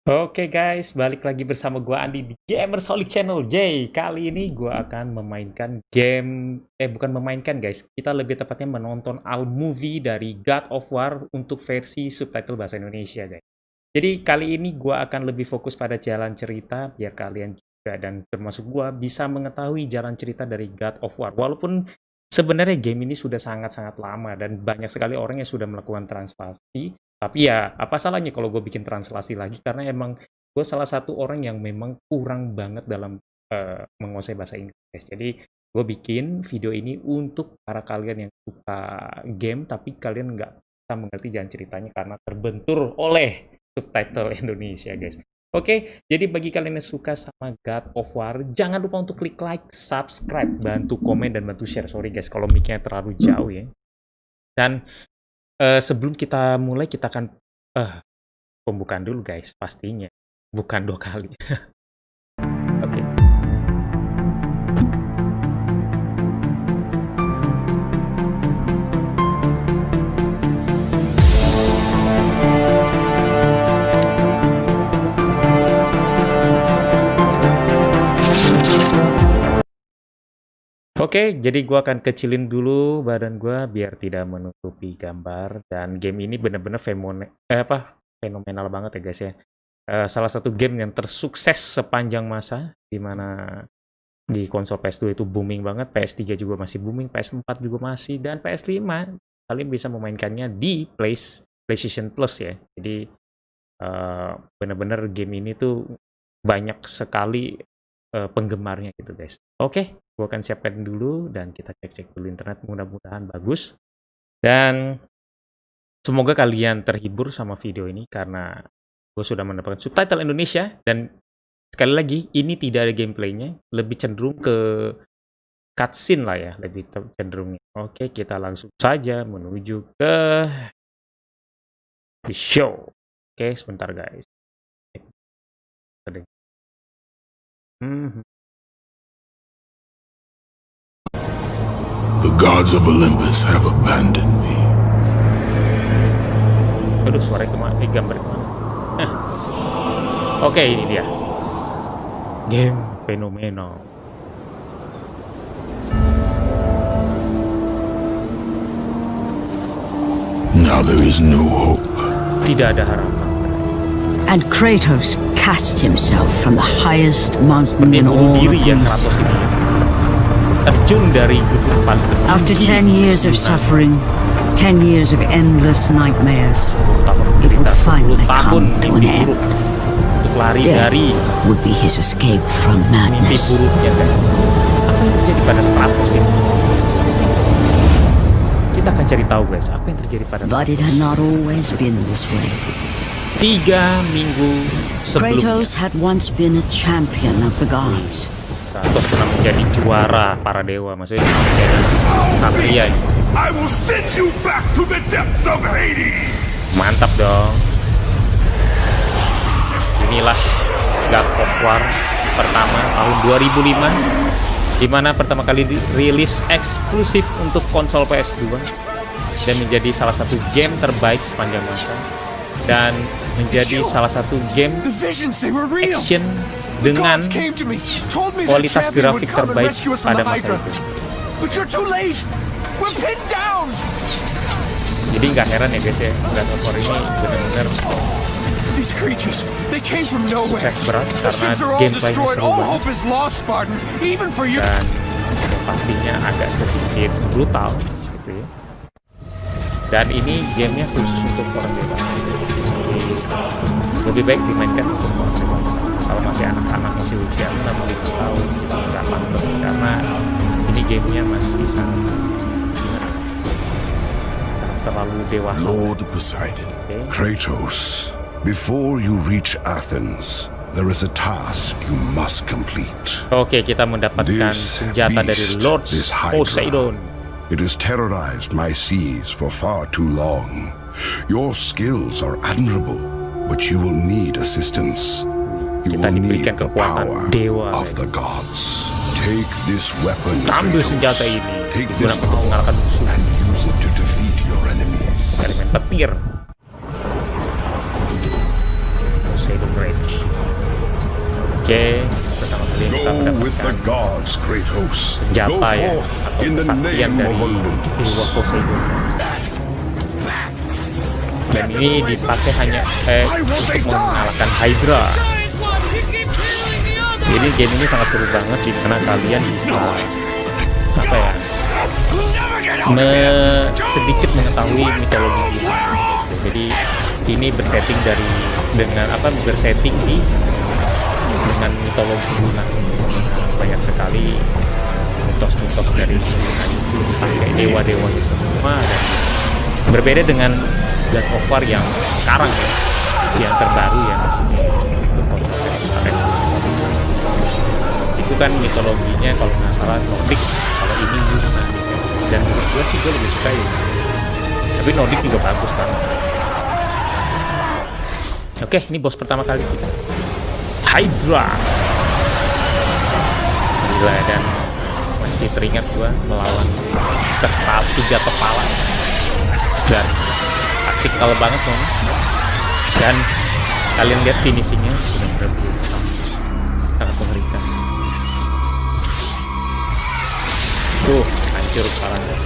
Oke guys, balik lagi bersama gua Andi di Gamer Solid Channel. Kali ini gua akan memainkan game, bukan memainkan guys, kita lebih tepatnya menonton all movie dari God of War untuk versi subtitle bahasa Indonesia guys. Jadi kali ini gua akan lebih fokus pada jalan cerita, biar kalian juga dan termasuk gua bisa mengetahui jalan cerita dari God of War. Walaupun sebenarnya game ini sudah sangat-sangat lama dan banyak sekali orang yang sudah melakukan translasi. Tapi ya, apa salahnya kalau gue bikin translasi lagi? Karena emang gue salah satu orang yang memang kurang banget dalam menguasai bahasa Inggris. Jadi gue bikin video ini untuk para kalian yang suka game, tapi kalian nggak bisa mengerti jalan ceritanya karena terbentur oleh subtitle Indonesia, guys. Oke, jadi bagi kalian yang suka sama God of War, jangan lupa untuk klik like, subscribe, bantu komen, dan bantu share. Sorry guys, kalau mic-nya terlalu jauh ya. Dan sebelum kita mulai, kita akan pembukaan dulu guys, pastinya. Bukan 2 kali. Oke. Oke, jadi gua akan kecilin dulu badan gua biar tidak menutupi gambar. Dan game ini bener-bener fenomenal banget ya guys ya. Salah satu game yang tersukses sepanjang masa, dimana di konsol PS2 itu booming banget, PS3 juga masih booming, PS4 juga masih, dan PS5 kalian bisa memainkannya di PlayStation Plus ya. Jadi bener-bener game ini tuh banyak sekali penggemarnya gitu guys. Oke, gue akan siapkan dulu dan kita cek-cek dulu internet, mudah-mudahan bagus. Dan semoga kalian terhibur sama video ini karena gue sudah mendapatkan subtitle Indonesia. Dan sekali lagi, ini tidak ada gameplaynya, lebih cenderung ke cutscene lah ya, lebih cenderungnya. Oke, kita langsung saja menuju ke the show. Oke, sebentar guys. The gods of Olympus have abandoned me. Aduh, suaranya kemana? Gambar kemana? Oke, ini dia. Game fenomenal. Now there is no hope. Tidak ada harapan. And Kratos cast himself from the highest mountain in all diri ya Greece. Kratos ini. Terjun dari gunung paling tinggi. After 10 years of suffering, 10 years of endless nightmares, it would finally come to an end. Untuk lari Death dari would be his escape from mimpi madness. buruknya guys. Apa yang terjadi pada Kratos ini? Kita akan cari tahu guys, apa yang terjadi pada But it had not always been this way. 3 minggu sebelumnya. Kratos had once been a champion of the gods. Kratos pernah menjadi juara para dewa, maksudnya menjadi satria. I will send you back to the depths of Hades. Mantap dong. Inilah God of War pertama tahun 2005, di mana pertama kali dirilis eksklusif untuk konsol PS2 dan menjadi salah satu game terbaik sepanjang masa dan menjadi salah satu game action dengan kualitas grafik terbaik pada masa itu. Jadi nggak heran ya guys ya, God of War ini benar-benar sukses berat karena gameplaynya seru banget dan pastinya agak sedikit brutal gitu ya. Dan ini gamenya khusus untuk orang dewasa, jadi lebih baik dimainkan untuk orang dewasa. Kalau masih anak-anak, masih usia 6-5 tahun, nggak pantas karena ini gamenya masih sangat terlalu dewasa. Lord Poseidon, Kratos, before you reach Athens, there is a task you must complete. Oke, kita mendapatkan senjata dari Lord Poseidon. It has terrorized my seas for far too long. Your skills are admirable, but you will need assistance. You Kita will need diberikan the kekuatan power dewa. of the gods. Take this weapon, Ambil Kratos. senjata ini, Take this digunakan untuk mengalahkan power musuh and use it to defeat your enemies. dari main petir. Poseidon Rage. Oke, pertama kali kita Go with the mendapatkan gods, Kratos. Go senjata ya, forth atau in the kesaktian name dari of Olympus. dewa Poseidon. Dan ini dipakai hanya untuk mengalahkan Hydra. Jadi game ini sangat seru banget, di mana kalian bisa apa ya, sedikit mengetahui mitologi ini. Jadi ini bersetting dengan mitologi Yunan. Banyak sekali mitos-mitos dari Yunan itu sampai dewa-dewa itu semua, dan berbeda dengan God of War yang sekarang ya, yang terbaru ya, maksudnya itu kan mitologinya kalau nggak salah Nordik, kalau ini Yunan. Dan menurut gue sih gue lebih suka ya, tapi Nordik juga bagus banget. Oke, ini bos pertama kali kita, Hydra. Gila, dan masih teringat gua melawan tiga kepala dan taktikal banget loh. Dan kalian lihat finishingnya benar-benar brutal, sangat mengerikan. Tuh, hancur kepalanya.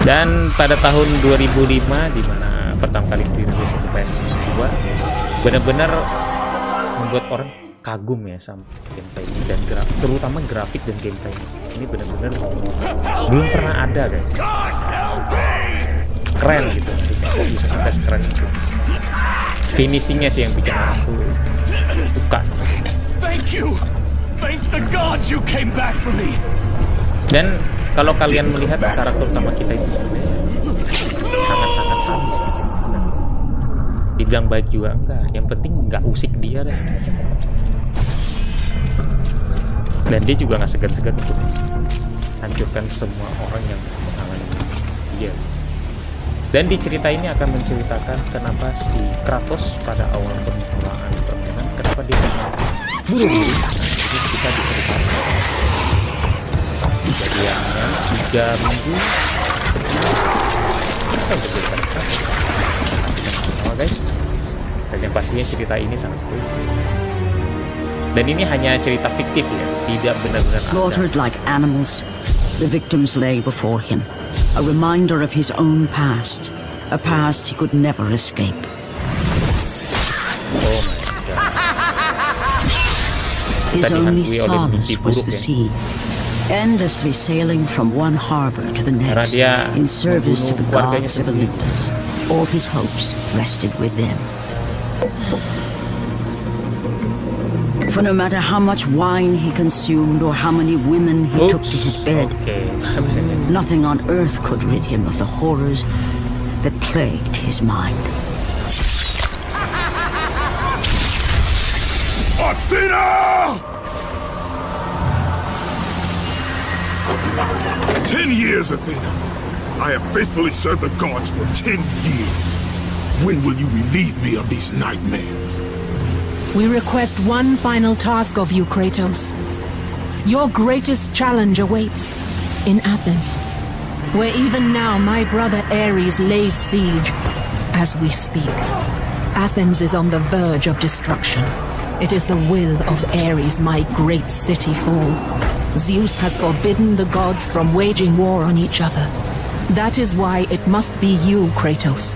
Dan pada tahun 2005, di mana pertama kali dirilis untuk PS2, benar-benar membuat orang kagum ya sama gameplay ini, dan terutama grafik dan gameplay ini benar-benar belum pernah ada guys, keren gitu, kok bisa sampai keren itu. Finishingnya sih yang bikin aku suka sama ini. Dan kalau kalian melihat karakter utama kita itu sebenarnya sangat-sangat sadis. Dibilang baik juga enggak, yang penting nggak usik dia deh. Dan dia juga nggak segan-segan untuk hancurkan semua orang yang menghalangi dia. Dan di cerita ini akan menceritakan kenapa si Kratos pada awal permulaan permainan, kenapa dia buru-buru. Ini kita diceritakan kejadiannya 3 minggu sama guys. Dan yang pastinya cerita ini sangat seru. Dan ini hanya cerita fiktif ya, tidak benar-benar slaughtered like animals, the victims lay before him, a reminder of his own past, a past he could never escape. Oh my God. His only solace was the sea, endlessly sailing from one harbor to the next in service to the gods of Olympus. All his hopes rested with them. For no matter how much wine he consumed or how many women he took to his bed, nothing on earth could rid him of the horrors that plagued his mind. Athena! 10 years, Athena. I have faithfully served the gods for 10 years. When will you relieve me of these nightmares? We request one final task of you, Kratos. Your greatest challenge awaits in Athens, where even now my brother Ares lays siege as we speak. Athens is on the verge of destruction. It is the will of Ares my great city fall. Zeus has forbidden the gods from waging war on each other. That is why it must be you, Kratos.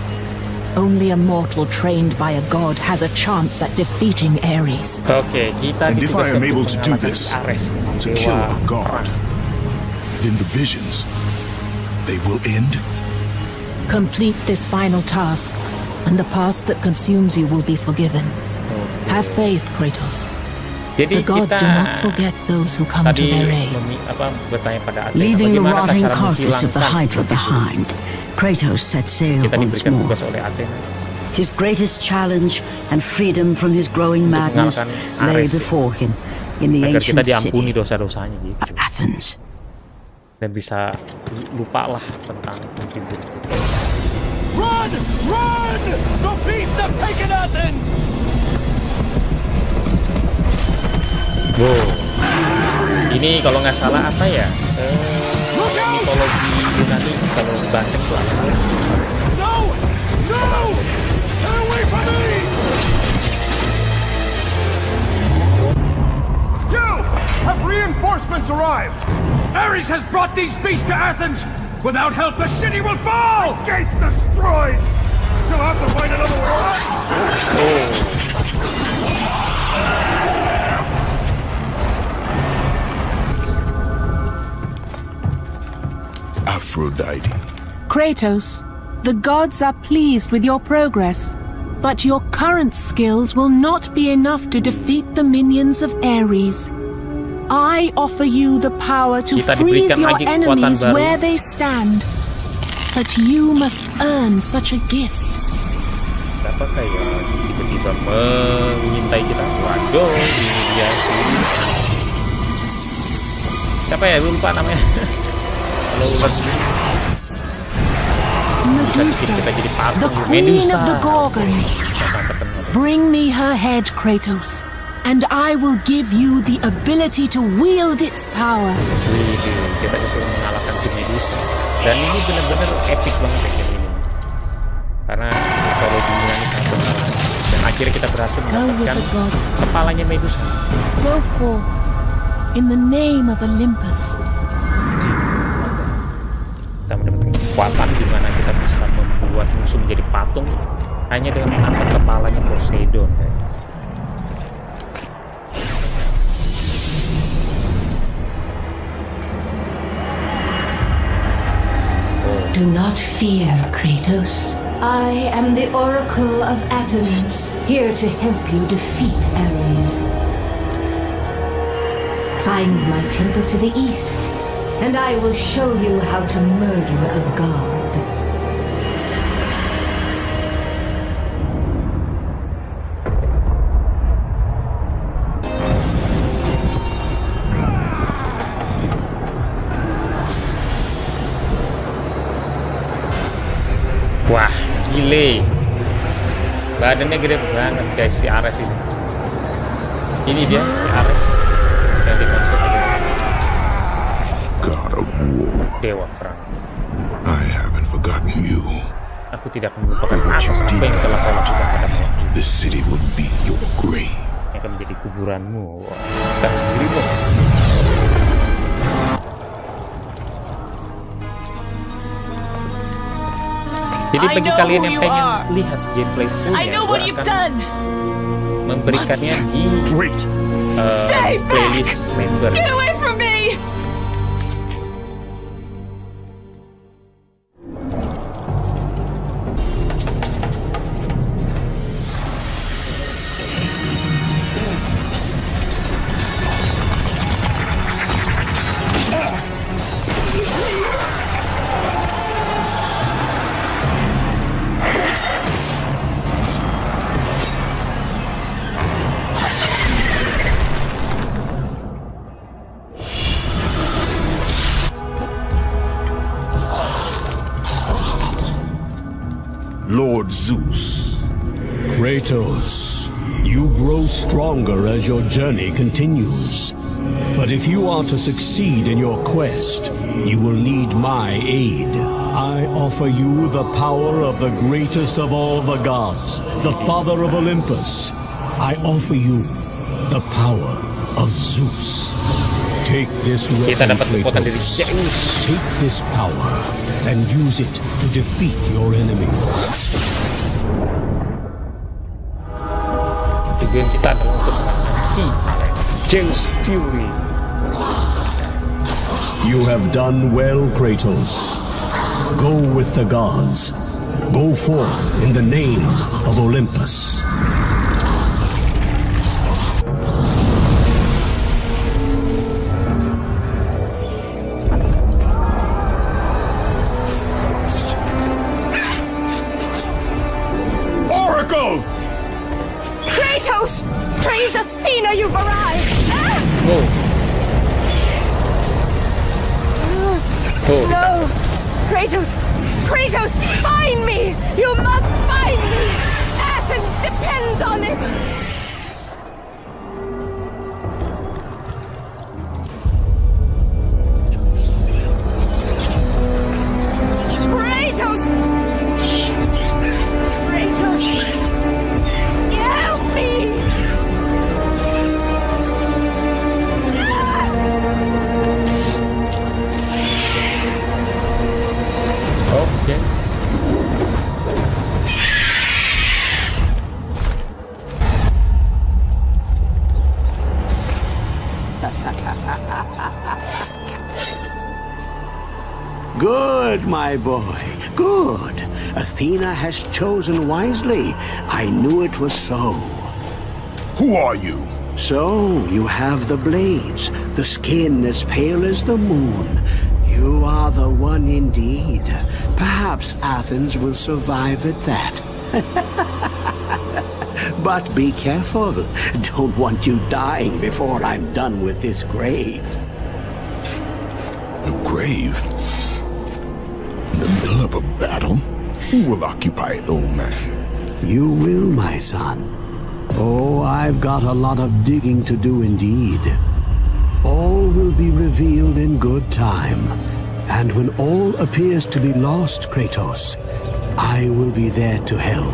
Only a mortal trained by a god has a chance at defeating Ares. Okay, kita and if I am able to do this, to kill a god, then the visions, they will end? Complete this final task, and the past that consumes you will be forgiven. Have faith, Kratos. Jadi the gods do not forget those who come to their aid. Leaving the rotting carcass of the Hydra behind, Kratos set sail once more. His greatest challenge and freedom from his growing madness lay before him in the ancient city of Athens. Dan bisa lupalah tentang mimpi buruk. Run! Run! The beasts have taken Athens! Wow. Ini kalau nggak salah apa ya? Mitologi Yunani kalau banteng tuh apa? No! No! Stay away from me! arrived! Ares has brought these beasts to Athens! Without help, the city will fall! The gates destroyed! You'll have to find another way! Aphrodite. Kratos, the gods are pleased with your progress, but your current skills will not be enough to defeat the minions of Ares. I offer you the power to freeze your enemies where they stand, but you must earn such a gift. Apakah ya tiba-tiba mengintai kita? Waduh, ini dia sih. Siapa ya? Lupa namanya. Medusa, the queen of the Gorgons. Bring me her head, Kratos, and I will give you the ability to wield its power. Kita disuruh mengalahkan si Medusa. Dan ini benar-benar epic banget ya game ini. Karena mythology-nya ini sangat mengalahkan. Dan akhirnya kita berhasil mendapatkan kepalanya Medusa. Go forth in the name of Olympus. Kita mendapatkan kekuatan di mana kita bisa membuat musuh menjadi patung hanya dengan mengangkat kepalanya Poseidon. Do not fear, Kratos. I am the Oracle of Athens, here to help you defeat Ares. Find my temple to the east, and I will show you how to murder a god. Wah, gile. Badannya gede banget guys si Ares ini. Ini dia si Ares yang dimaksud God of war. dewa perang. I haven't forgotten you. Aku tidak melupakan atas apa yang telah kau lakukan pada malam ini. The city will be your grave. Yang akan menjadi kuburanmu. Wah, bukan dirimu. Jadi bagi kalian yang pengen lihat gameplay fullnya, gue akan memberikannya di playlist member. Get away from me! Lord Zeus. Kratos, you grow stronger as your journey continues. But if you are to succeed in your quest, you will need my aid. I offer you the power of the greatest of all the gods, the father of Olympus. I offer you the power of Zeus. Take this weapon, Kratos. Take this power and use it to defeat your enemies. Tujuan kita adalah untuk mengatasi Zeus Fury. You have done well, Kratos. Go with the gods. Go forth in the name of Olympus. Kratos! Praise Athena, you've arrived! Ah! No! Kratos! Kratos, find me! You must find me! Athens depends on it! Kratos! Kratos! Help me! Ah! Good, my boy, good. Athena has chosen wisely. I knew it was so. Who are you? So, you have the blades, the skin as pale as the moon. You are the one indeed. Perhaps Athens will survive at that. But be careful. Don't want you dying before I'm done with this grave. A grave? In the middle of a battle? Who will occupy it, old man? You will, my son. Oh, I've got a lot of digging to do indeed. All will be revealed in good time. And when all appears to be lost, Kratos, I will be there to help.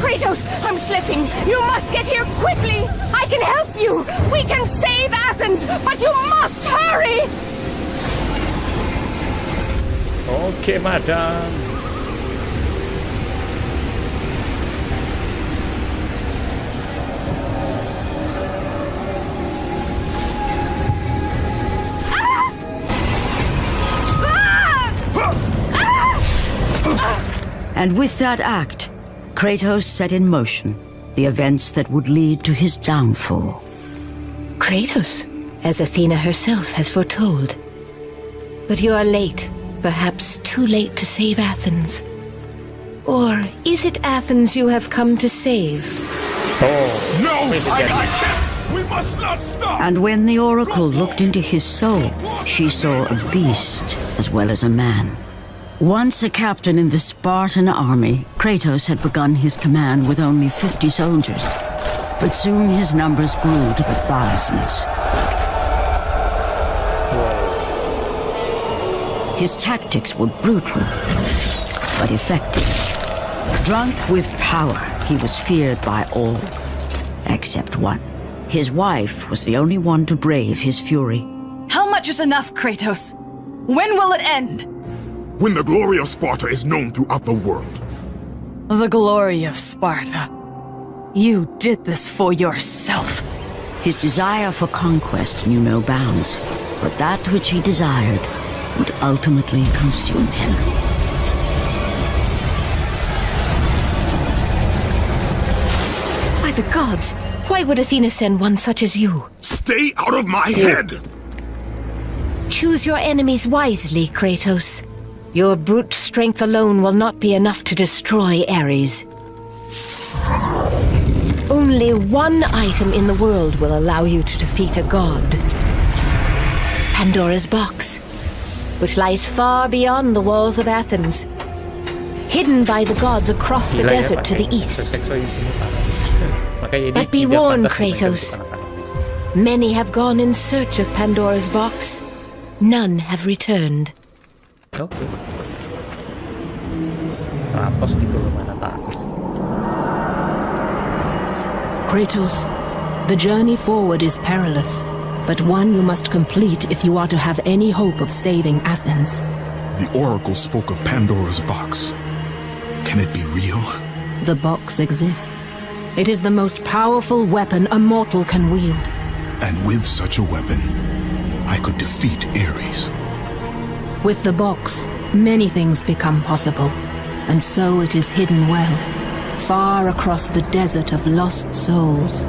Kratos, I'm slipping. You must get here quickly. I can help you. We can save Athens, but you must hurry. Oke, madam. And with that act, Kratos set in motion the events that would lead to his downfall. Kratos, as Athena herself has foretold. But you are late, perhaps too late to save Athens. Or is it Athens you have come to save? No! I can't! We must not stop! And when the oracle looked into his soul, she saw a beast as well as a man. Once a captain in the Spartan army, Kratos had begun his command with only 50 soldiers. But soon his numbers grew to the thousands. His tactics were brutal, but effective. Drunk with power, he was feared by all, except one. His wife was the only one to brave his fury. How much is enough, Kratos? When will it end? When the glory of Sparta is known throughout the world. The glory of Sparta. You did this for yourself. His desire for conquest knew no bounds, but that which he desired would ultimately consume him. By the gods, why would Athena send one such as you? Stay out of my head! Choose your enemies wisely, Kratos. Your brute strength alone will not be enough to destroy Ares. Only one item in the world will allow you to defeat a god. Pandora's box, which lies far beyond the walls of Athens, hidden by the gods across the desert to the east. But be warned, Kratos. Many have gone in search of Pandora's box. None have returned. Oke. Kratos gitu loh, mana takut. Kratos, the journey forward is perilous, but one you must complete if you are to have any hope of saving Athens. The oracle spoke of Pandora's box. Can it be real? The box exists. It is the most powerful weapon a mortal can wield. And with such a weapon, I could defeat Ares. With the box, many things become possible, and so it is hidden well, far across the desert of lost souls.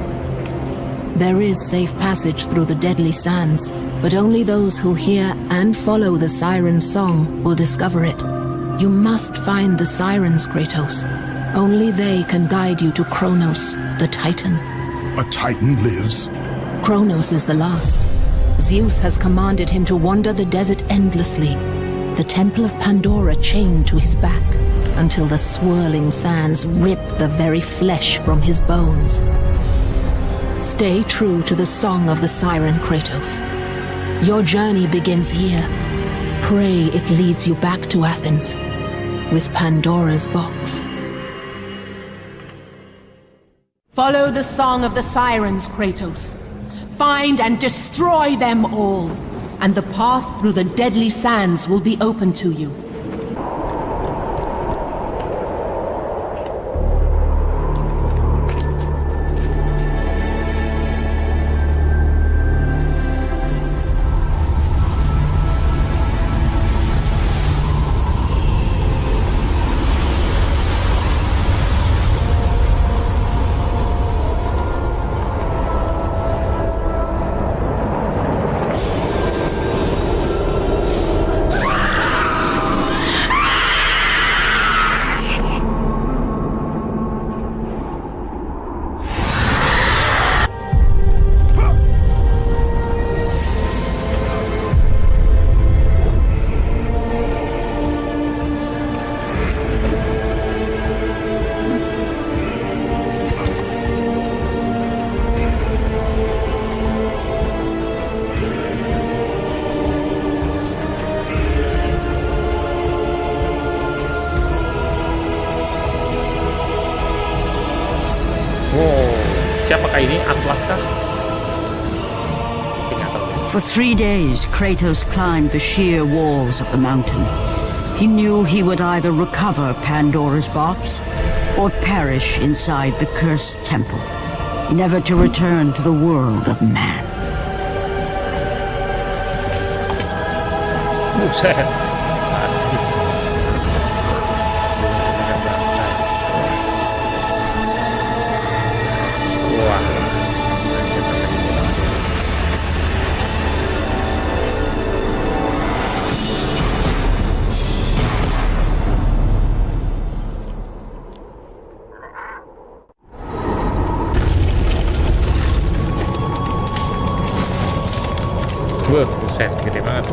There is safe passage through the deadly sands, but only those who hear and follow the siren's song will discover it. You must find the sirens, Kratos. Only they can guide you to Kronos, the Titan. A Titan lives? Kronos is the last. Zeus has commanded him to wander the desert endlessly, the temple of Pandora chained to his back, until the swirling sands rip the very flesh from his bones. Stay true to the song of the siren Kratos. Your journey begins here. Pray it leads you back to Athens, with Pandora's box. Follow the song of the sirens, Kratos. Find and destroy them all, and the path through the deadly sands will be open to you. Siapakah ini? Atlas kah? For 3 days, Kratos climbed the sheer walls of the mountain. He knew he would either recover Pandora's box or perish inside the cursed temple, never to return to the world of man. Buset.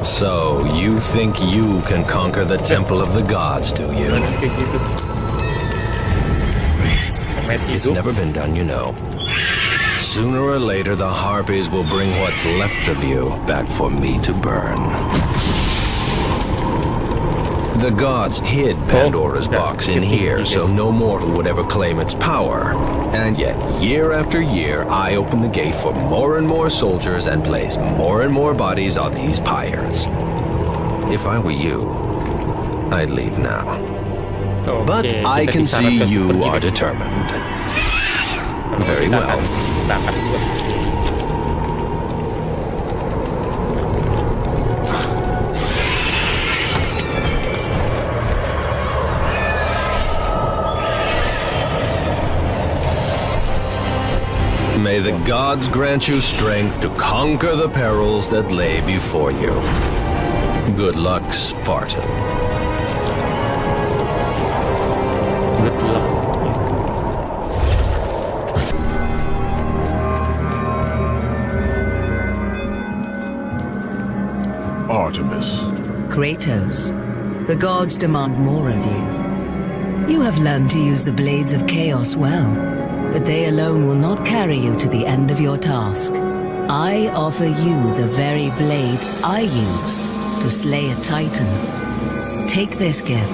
So, you think you can conquer the Temple of the Gods, do you? It's never been done, you know. Sooner or later, the Harpies will bring what's left of you back for me to burn. The gods hid Pandora's box in here, so no mortal would ever claim its power. And yet, year after year, I open the gate for more and more soldiers and place more and more bodies on these pyres. If I were you, I'd leave now. But I can see you are determined. Very well. May the gods grant you strength to conquer the perils that lay before you. Good luck, Spartan. Good luck. Artemis. Kratos, the gods demand more of you. You have learned to use the blades of chaos well, but they alone will not carry you to the end of your task. I offer you the very blade I used to slay a Titan. Take this gift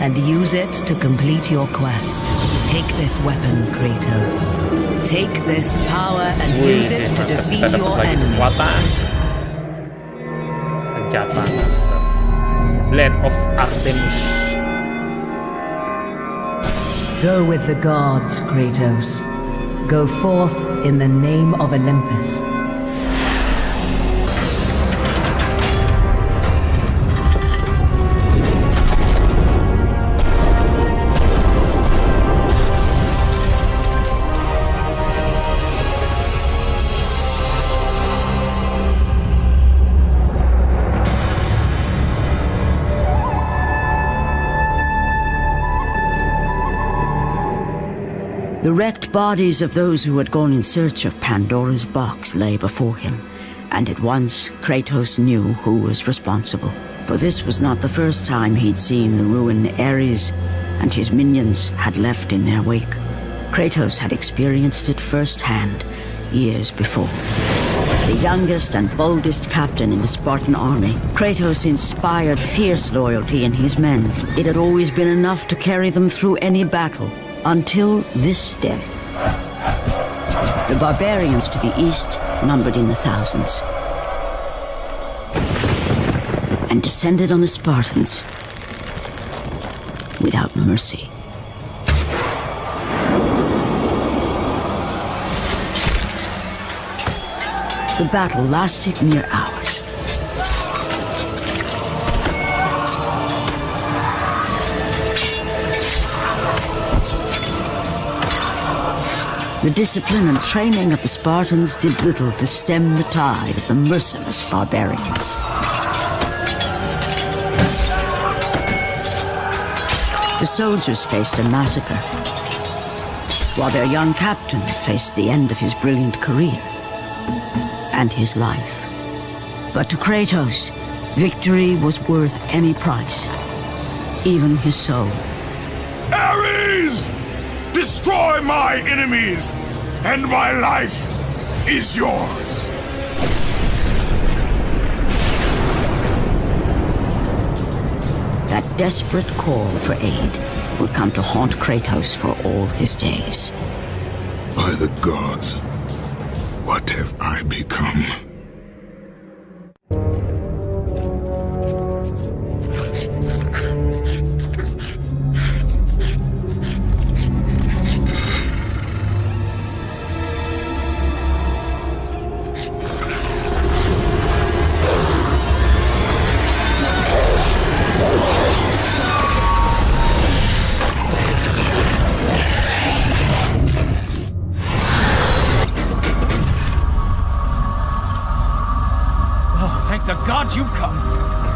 and use it to complete your quest. Take this weapon, Kratos. Take this power and use it to defeat your enemies. Senjata Blade of Artemis. Go with the gods, Kratos. Go forth in the name of Olympus. The wrecked bodies of those who had gone in search of Pandora's box lay before him, and at once Kratos knew who was responsible. For this was not the first time he'd seen the ruin Ares and his minions had left in their wake. Kratos had experienced it firsthand years before. The youngest and boldest captain in the Spartan army, Kratos inspired fierce loyalty in his men. It had always been enough to carry them through any battle, until this day. The barbarians to the east numbered in the thousands, and descended on the Spartans without mercy. The battle lasted near hours. The discipline and training of the Spartans did little to stem the tide of the merciless barbarians. The soldiers faced a massacre, while their young captain faced the end of his brilliant career and his life. But to Kratos, victory was worth any price, even his soul. Ares! Destroy my enemies, and my life is yours. That desperate call for aid would come to haunt Kratos for all his days. By the gods, what have I become? The gods, you've come.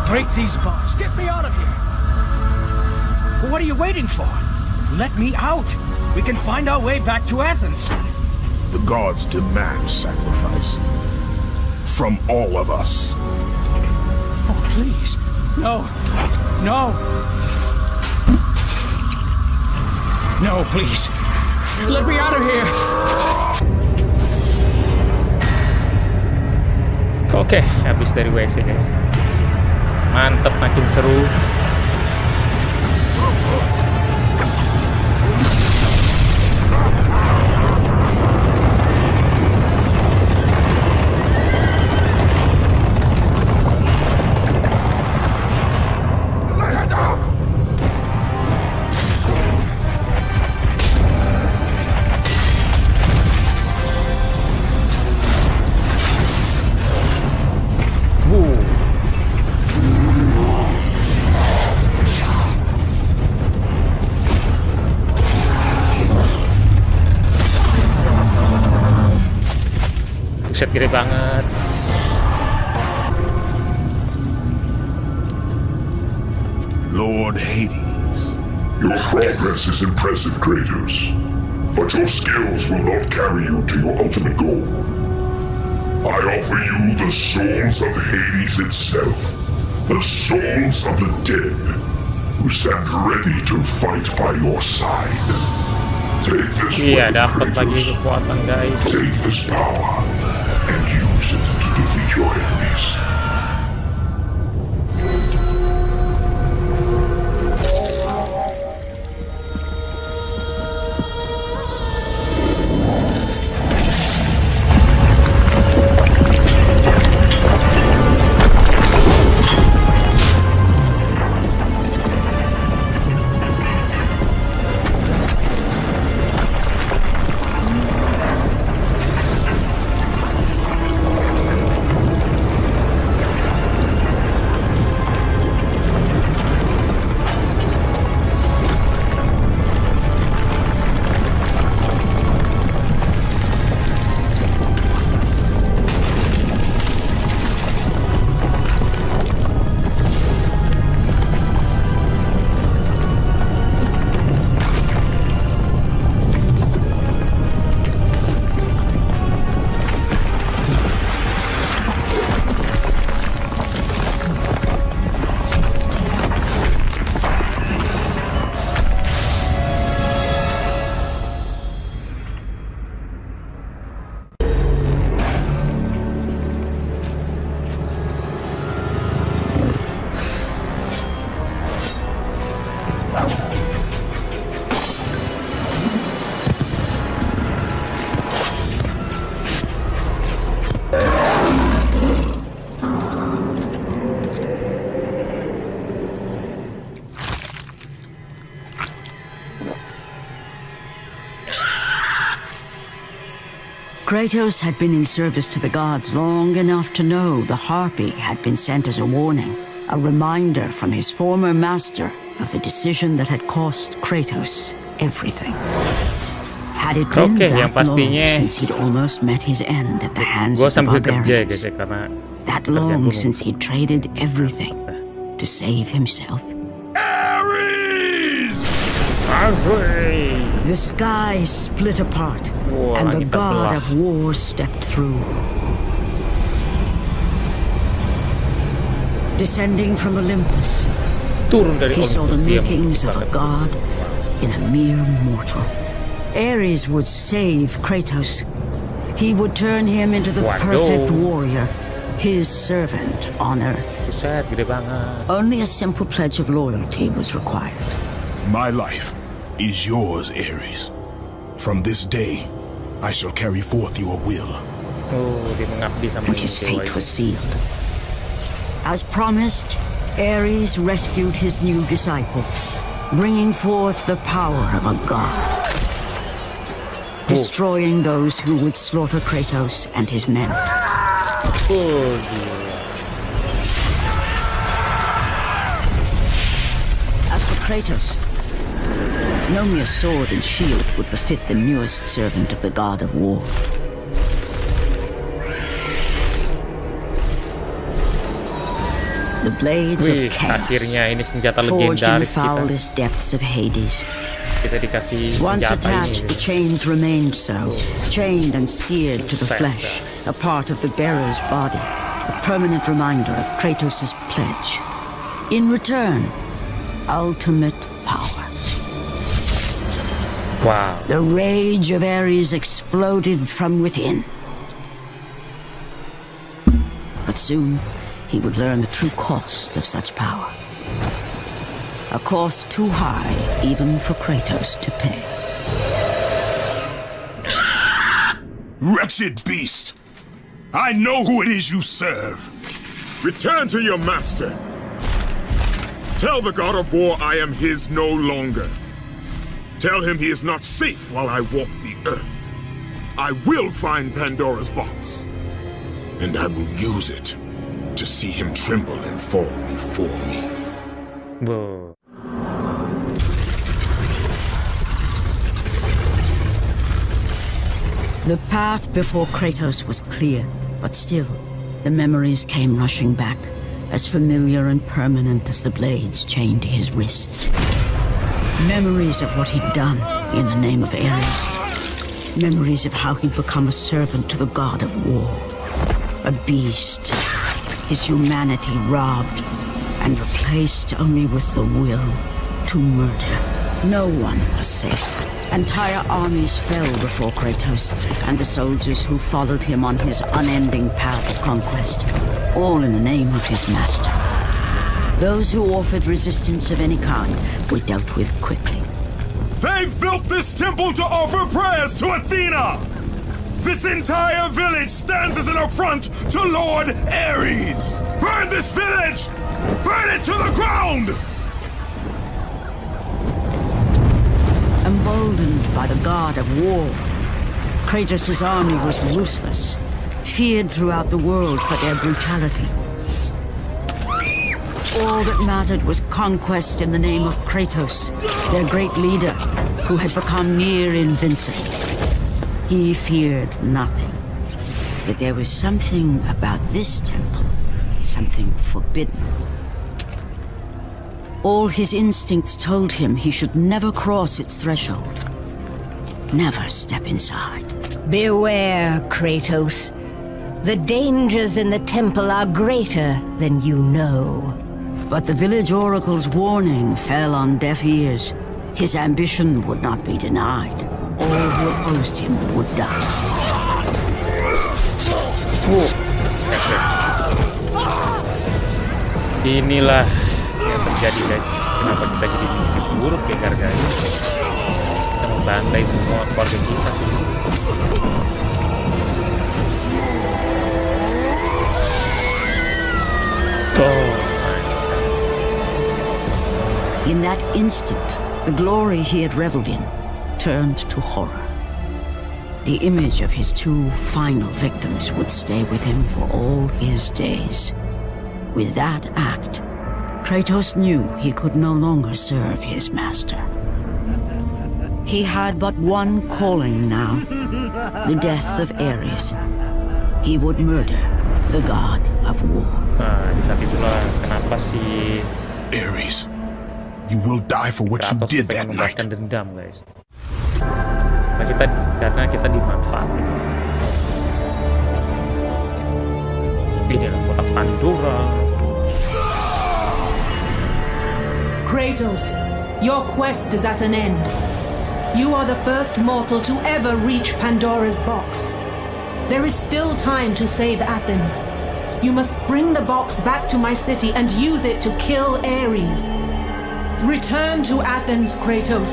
Break these bars. Get me out of here. What are you waiting for? Let me out. We can find our way back to Athens. The gods demand sacrifice. From all of us. Oh, please. No. No. No, please. Let me out of here. Oke, habis dari WC guys. Mantep, makin seru. Buset, gede banget. Lord Hades. Your progress is impressive, Kratos. But your skills will not carry you to your ultimate goal. I offer you the souls of Hades itself. The souls of the dead, who stand ready to fight by your side. Take this weapon, dapat lagi Kratos. kekuatan guys. Take this power and use it to defeat your enemies. Kratos had been in service to the gods long enough to know the harpy had been sent as a warning, a reminder from his former master of the decision that had cost Kratos everything. Had it been that long since he'd almost met his end at the hands of the barbarians, that long since he'd traded everything to save himself. The sky split apart, and the god of war stepped through. Descending from Olympus, he saw the makings of a god in a mere mortal. Ares would save Kratos. He would turn him into the perfect warrior, his servant on Earth. Only a simple pledge of loyalty was required. My life is yours, Ares. From this day, I shall carry forth your will. And his fate was sealed. As promised, Ares rescued his new disciple, bringing forth the power of a god, destroying those who would slaughter Kratos and his men. As for Kratos, no mere sword and shield would befit the newest servant of the god of war. The blades of chaos, forged in the foulest depths of Hades. Once attached, the chains remained so, chained and seared to the flesh, a part of the bearer's body, a permanent reminder of Kratos' pledge. In return, ultimate power. Wow. The rage of Ares exploded from within. But soon, he would learn the true cost of such power. A cost too high even for Kratos to pay. Wretched beast! I know who it is you serve. Return to your master. Tell the god of war I am his no longer. Tell him he is not safe while I walk the earth. I will find Pandora's box, and I will use it to see him tremble and fall before me. Whoa. The path before Kratos was clear, but still, the memories came rushing back, as familiar and permanent as the blades chained to his wrists. Memories of what he'd done in the name of Ares. Memories of how he'd become a servant to the god of war. A beast, his humanity robbed and replaced only with the will to murder. No one was safe. Entire armies fell before Kratos and the soldiers who followed him on his unending path of conquest, all in the name of his master. Those who offered resistance of any kind were dealt with quickly. They've built this temple to offer prayers to Athena! This entire village stands as an affront to Lord Ares! Burn this village! Burn it to the ground! Emboldened by the god of war, Kratos' army was ruthless, feared throughout the world for their brutality. All that mattered was conquest in the name of Kratos, their great leader, who had become near invincible. He feared nothing. But there was something about this temple, something forbidden. All his instincts told him he should never cross its threshold. Never step inside. Beware, Kratos. The dangers in the temple are greater than you know. But the village oracle's warning fell on deaf ears. His ambition would not be denied. All who opposed him would die. Inilah yang terjadi, guys. Kenapa kita jadi buruk ya, gara-gara ini? Kita membantai semua keluarga kita sih. In that instant, the glory he had reveled in turned to horror. The image of his 2 final victims would stay with him for all his days. With that act, Kratos knew he could no longer serve his master. He had but one calling now, the death of Ares. He would murder the god of war. Nah, di saat itulah kenapa si Ares, you will die for what you Kratos did pengen that night. membalaskan dendam, guys. Karena kita dimanfaatin. Inilah kotak Pandora. Kratos, your quest is at an end. You are the first mortal to ever reach Pandora's box. There is still time to save Athens. You must bring the box back to my city and use it to kill Ares. Return to Athens, Kratos.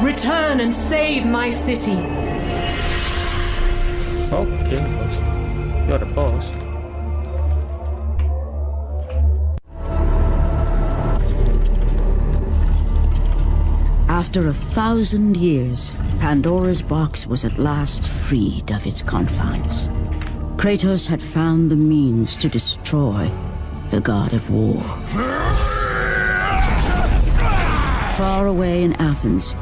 Return and save my city. Okay, boss. You're the boss. After 1,000 years, Pandora's box was at last freed of its confines. Kratos had found the means to destroy the god of war. Far away in Athens,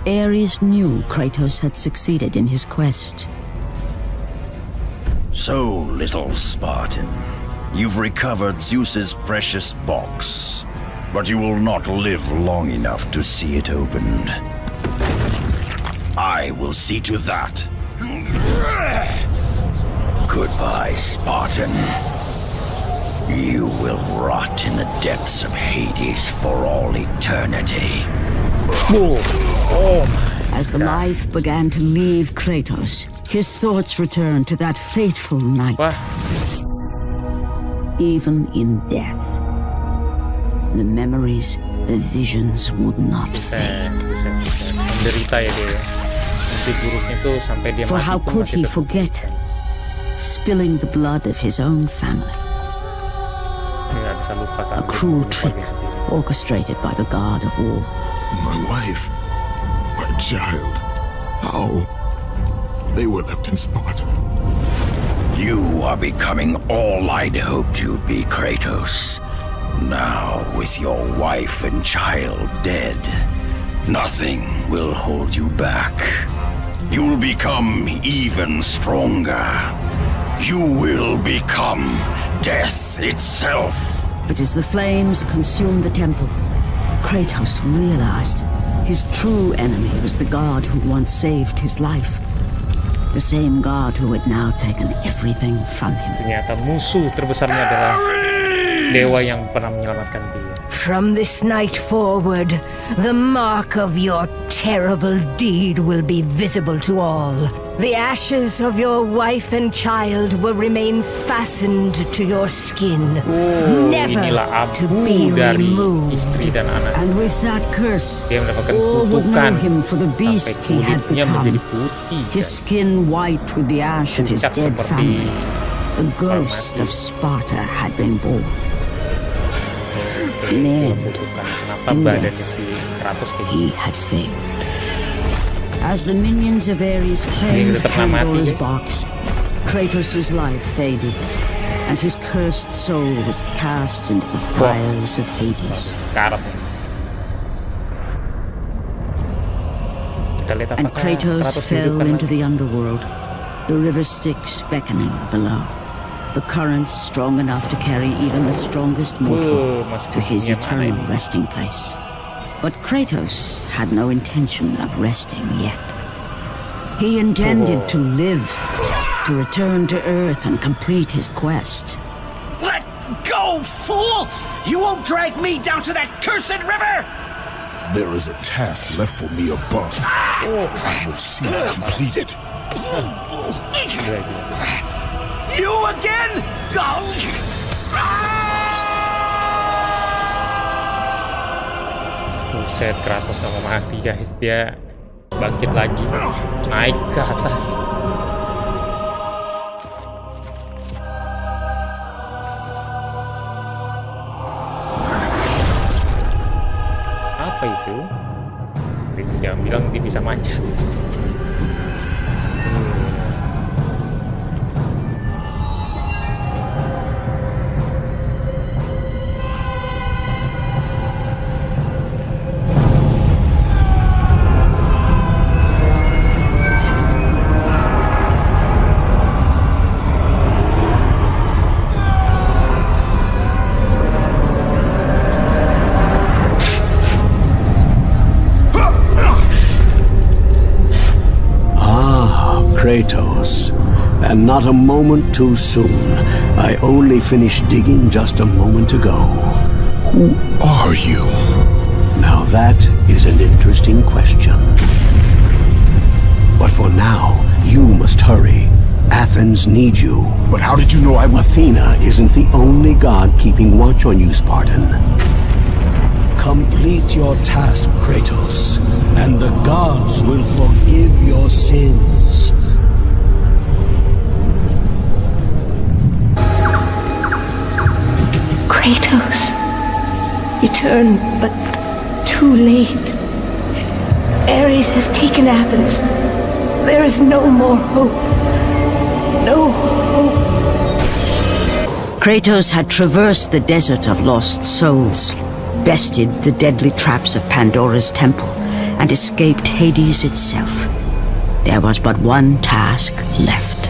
Ares knew Kratos had succeeded in his quest. So, little Spartan, you've recovered Zeus's precious box, but you will not live long enough to see it opened. I will see to that. Goodbye, Spartan. You will rot in the depths of Hades for all eternity. As the life began to leave Kratos, his thoughts returned to that fateful night. Even in death, the memories, the visions would not fade. Menderita ya dia. Mimpi buruknya tuh sampai dia For mati how pun could masih he tetap. forget spilling the blood of his own family? Nggak bisa lupa kan. A cruel trick orchestrated by the god of war. My wife, my child, how? They were left in Sparta. You are becoming all I'd hoped you'd be, Kratos. Now, with your wife and child dead, nothing will hold you back. You'll become even stronger. You will become death itself. But as the flames consumed the temple, Kratos realized his true enemy was the god who once saved his life. The same god who had now taken everything from him. Ternyata musuh terbesarnya adalah dewa yang pernah menyelamatkan dia. From this night forward, the mark of your terrible deed will be visible to all. The ashes of your wife and child will remain fastened to your skin, never to be removed. Istri dan anak. And with that curse, Dia mendapatkan all would know kutukan him for the beast he had kulitnya menjadi become. putih. His skin white with the ash of his Pucat dead seperti family. The ghost of Sparta had been born. Then, Kenapa in badannya death, si Kratos kayak he had failed. As the minions of Ares claimed tetap nggak mati, Pandora's guys. box, Kratos' life faded, and his cursed soul was cast into the fires of Hades. karat. Kita lihat And apakah Kratos fell dihidupkan into lagi. the underworld, the river Styx beckoning below, the currents strong enough to carry even the strongest mortal to his eternal resting place. But Kratos had no intention of resting yet. He intended to live, to return to Earth and complete his quest. Let go, fool! You won't drag me down to that cursed river! There is a task left for me above. I will see it completed. You again? Go! Buset, Kratos gak mau mati guys. Dia bangkit lagi, naik ke atas. Apa itu? Dia jangan bilang dia bisa manjat. Kratos, and not a moment too soon. I only finished digging just a moment ago. Who are you? Now that is an interesting question. But for now, you must hurry. Athens needs you. But how did you know I was... Athena isn't the only god keeping watch on you, Spartan. Complete your task, Kratos, and the gods will forgive your sins. Kratos, return, but too late. Ares has taken Athens. There is no more hope. No hope. Kratos had traversed the desert of lost souls, bested the deadly traps of Pandora's temple, and escaped Hades itself. There was but one task left.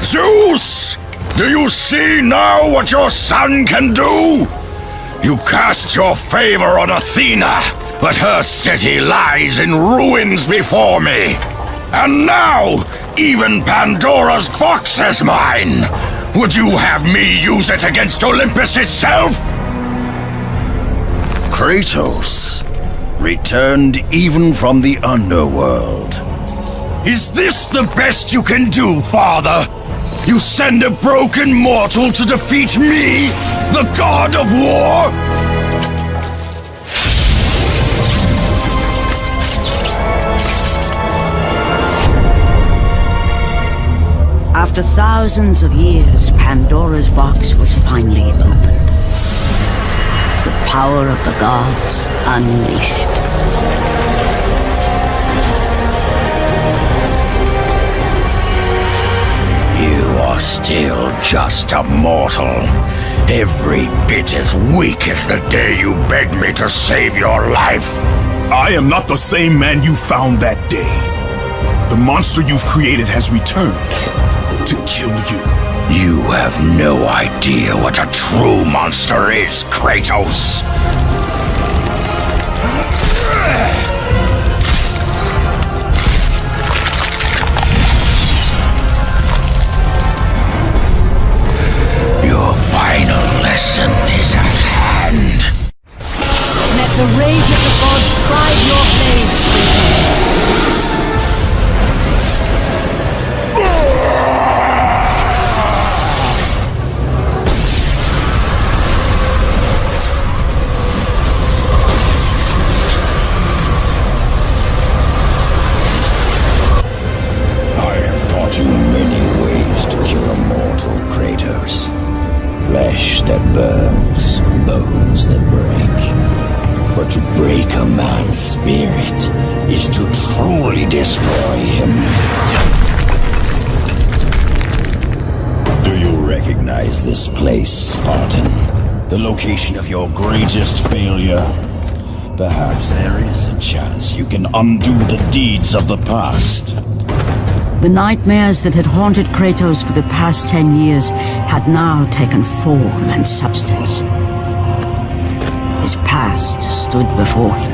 Zeus! Do you see now what your son can do? You cast your favor on Athena, but her city lies in ruins before me. And now, even Pandora's box is mine. Would you have me use it against Olympus itself? Kratos, returned even from the underworld. Is this the best you can do, father? You send a broken mortal to defeat me, the god of war? After thousands of years, Pandora's box was finally opened. The power of the gods unleashed. You are still just a mortal. Every bit as weak as the day you begged me to save your life. I am not the same man you found that day. The monster you've created has returned to kill you. You have no idea what a true monster is, Kratos. Your final lesson is at hand. Let the rage of the gods drive your blades. Flesh that burns, bones that break. But to break a man's spirit is to truly destroy him. Do you recognize this place, Spartan? The location of your greatest failure? Perhaps there is a chance you can undo the deeds of the past. The nightmares that had haunted Kratos for the past 10 years had now taken form and substance. His past stood before him.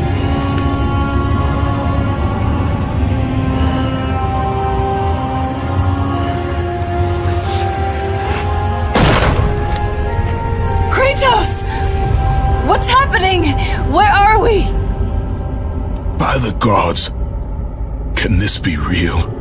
Kratos! What's happening? Where are we? By the gods, can this be real?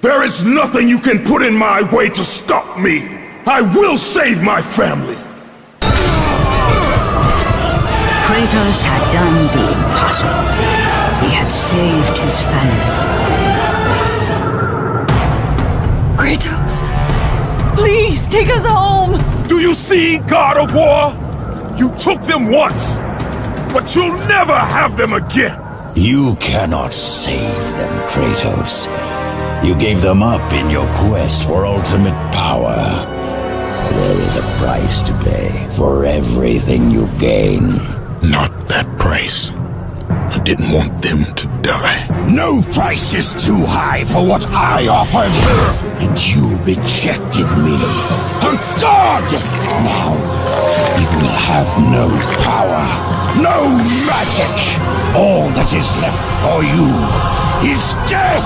There is nothing you can put in my way to stop me. I will save my family. Kratos had done the impossible. He had saved his family. Kratos, please take us home. Do you see, God of War? You took them once, but you'll never have them again. You cannot save them, Kratos. You gave them up in your quest for ultimate power. There is a price to pay for everything you gain. Not that price. A didn't want them to die. No price is too high for what I offered, and you rejected me. A god! Now, you will have no power, no magic. All that is left for you is death!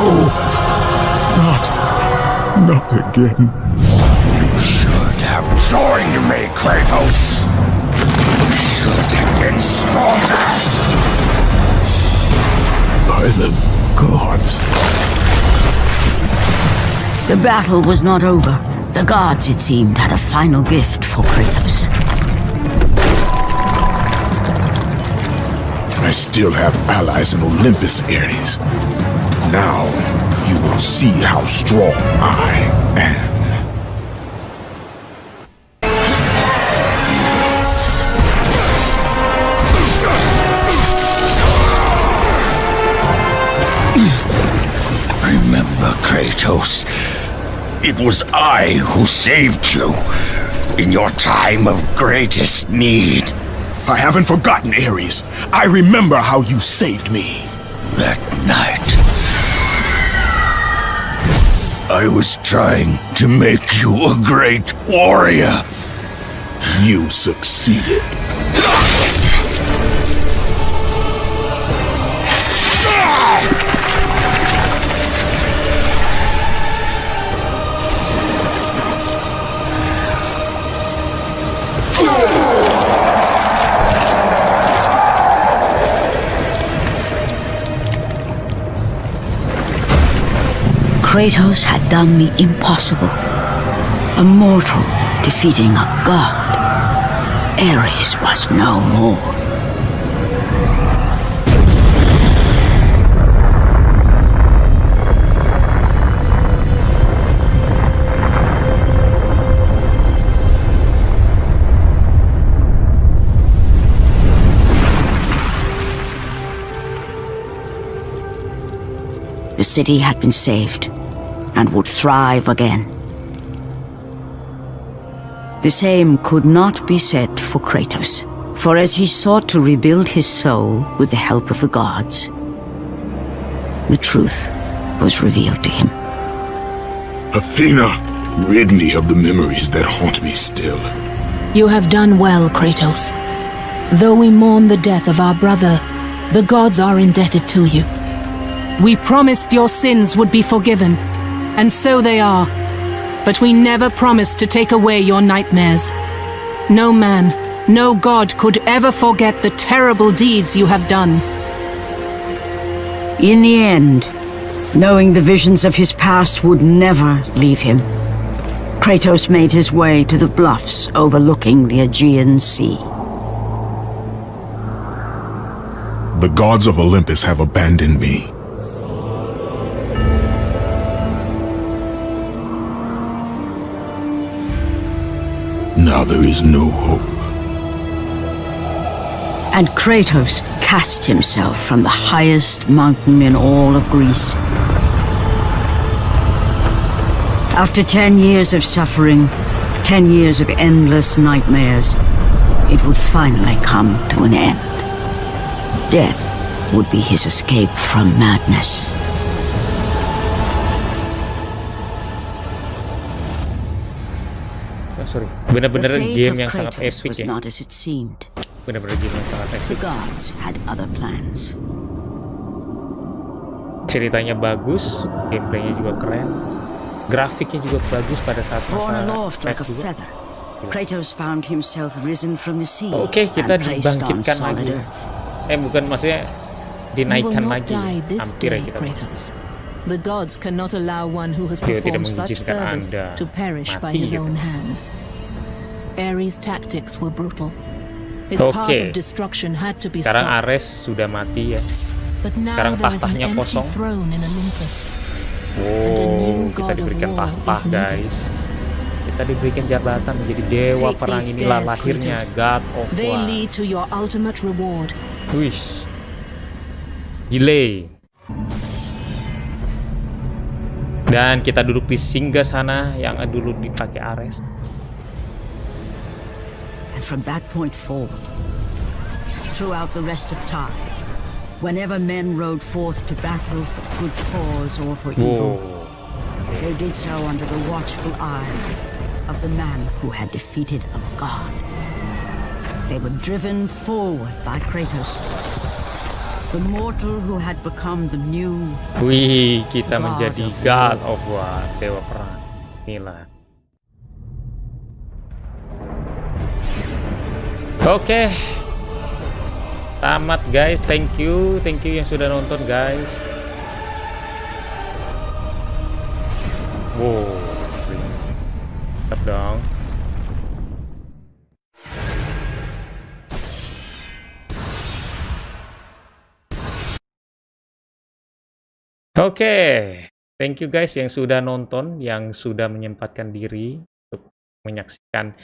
Oh, not again. You should have joined me, Kratos. You should have been stronger. By the gods. The battle was not over. The gods, it seemed, had a final gift for Kratos. I still have allies in Olympus, Ares. Now, you will see how strong I am. Remember, Kratos, it was I who saved you in your time of greatest need. I haven't forgotten, Ares. I remember how you saved me. That night, I was trying to make you a great warrior. You succeeded. Kratos had done me impossible. A mortal defeating a god. Ares was no more. The city had been saved and would thrive again. The same could not be said for Kratos, for as he sought to rebuild his soul with the help of the gods, the truth was revealed to him. Athena, rid me of the memories that haunt me still. You have done well, Kratos. Though we mourn the death of our brother, the gods are indebted to you. We promised your sins would be forgiven, and so they are. But we never promised to take away your nightmares. No man, no god could ever forget the terrible deeds you have done. In the end, knowing the visions of his past would never leave him, Kratos made his way to the bluffs overlooking the Aegean Sea. The gods of Olympus have abandoned me. Now there is no hope. And Kratos cast himself from the highest mountain in all of Greece. After 10 years of suffering, 10 years of endless nightmares, it would finally come to an end. Death would be his escape from madness. Bener-bener game yang sangat epic ya. Bener-bener game yang sangat epic. Ceritanya bagus, gameplaynya juga keren, grafiknya juga bagus pada saat masa PS2. Oke, kita dibangkitkan lagi. Bukan, maksudnya dinaikkan lagi. Hampir ya kita. The gods cannot allow one who has performed such service to perish by his own hand. Ares' tactics were brutal. His path of destruction had to be stopped. Sekarang Ares sudah mati ya. Sekarang tahtanya kosong. Oh, kita diberikan tahta, guys. Kita diberikan jabatan menjadi dewa perang. Inilah lahirnya God of War. They lead to your ultimate reward. Wish. Delay. Dan kita duduk di singgasana yang dulu dipakai Ares. And from that point forward, throughout the rest of time. Whenever men rode forth to battle for good cause or for evil, they did so under the watchful eye of the man who had defeated a god. They were driven forward by Kratos, the mortal who had become the new Wih, kita menjadi God of War, Dewa Perang. Inilah. Oke. Tamat guys, thank you yang sudah nonton guys. Wow, tetap dong. Oke, thank you guys yang sudah nonton, yang sudah menyempatkan diri untuk menyaksikan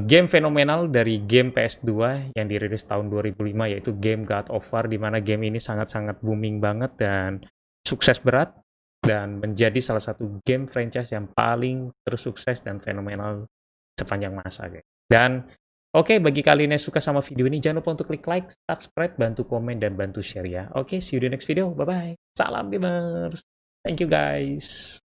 game fenomenal dari game PS2 yang dirilis tahun 2005, yaitu game God of War, di mana game ini sangat-sangat booming banget dan sukses berat dan menjadi salah satu game franchise yang paling tersukses dan fenomenal sepanjang masa guys. Dan oke, bagi kalian yang suka sama video ini, jangan lupa untuk klik like, subscribe, bantu komen, dan bantu share ya. Oke, see you di next video. Bye-bye. Salam gamers. Thank you guys.